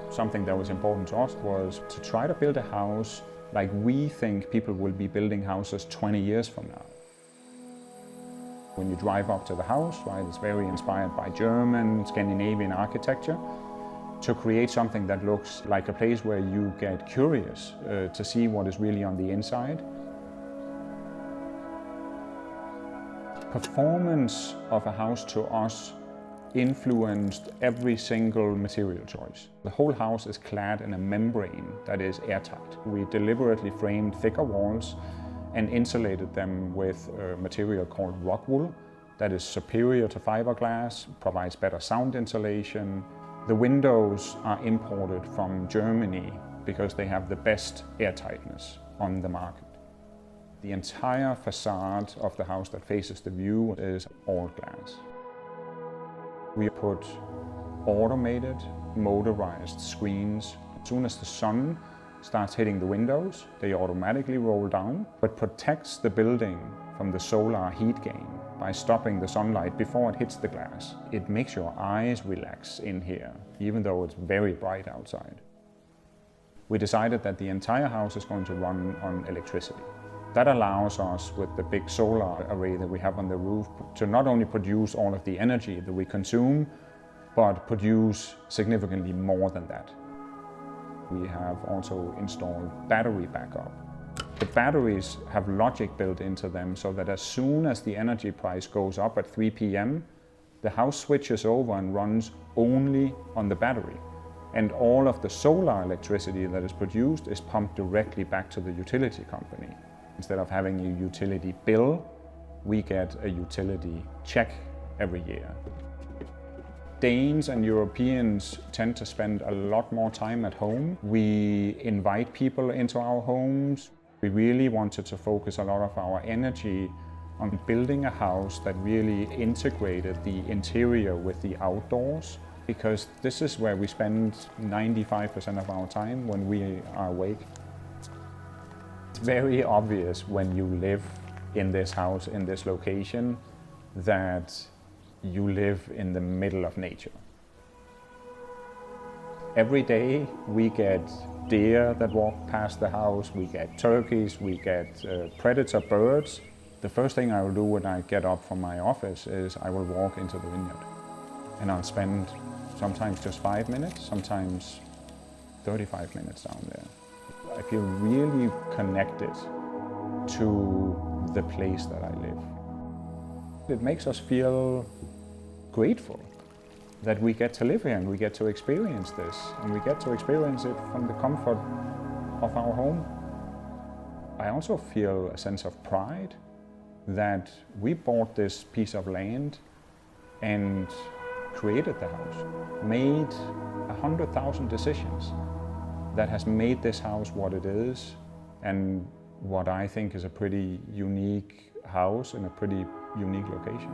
Something that was important to us was to try to build a house like we think people will be building houses 20 years from now. When you drive up to the house, right, it's very inspired by German, Scandinavian architecture, to create something that looks like a place where you get curious to see what is really on the inside. Performance of a house to us influenced every single material choice. The whole house is clad in a membrane that is airtight. We deliberately framed thicker walls and insulated them with a material called rock wool that is superior to fiberglass, provides better sound insulation. The windows are imported from Germany because they have the best airtightness on the market. The entire facade of the house that faces the view is all glass. We put automated, motorized screens. As soon as the sun starts hitting the windows, they automatically roll down, but protects the building from the solar heat gain by stopping the sunlight before it hits the glass. It makes your eyes relax in here, even though it's very bright outside. We decided that the entire house is going to run on electricity. That allows us, with the big solar array that we have on the roof, to not only produce all of the energy that we consume, but produce significantly more than that. We have also installed battery backup. The batteries have logic built into them so that as soon as the energy price goes up at 3 p.m., the house switches over and runs only on the battery. And all of the solar electricity that is produced is pumped directly back to the utility company. Instead of having a utility bill, we get a utility check every year. Danes and Europeans tend to spend a lot more time at home. We invite people into our homes. We really wanted to focus a lot of our energy on building a house that really integrated the interior with the outdoors, because this is where we spend 95% of our time when we are awake. It's very obvious when you live in this house, in this location, that you live in the middle of nature. Every day we get deer that walk past the house, we get turkeys, we get predator birds. The first thing I will do when I get up from my office is I will walk into the vineyard. And I'll spend sometimes just 5 minutes, sometimes 35 minutes down there. I feel really connected to the place that I live. It makes us feel grateful that we get to live here and we get to experience this, and we get to experience it from the comfort of our home. I also feel a sense of pride that we bought this piece of land and created the house, made 100,000 decisions that has made this house what it is, and what I think is a pretty unique house in a pretty unique location.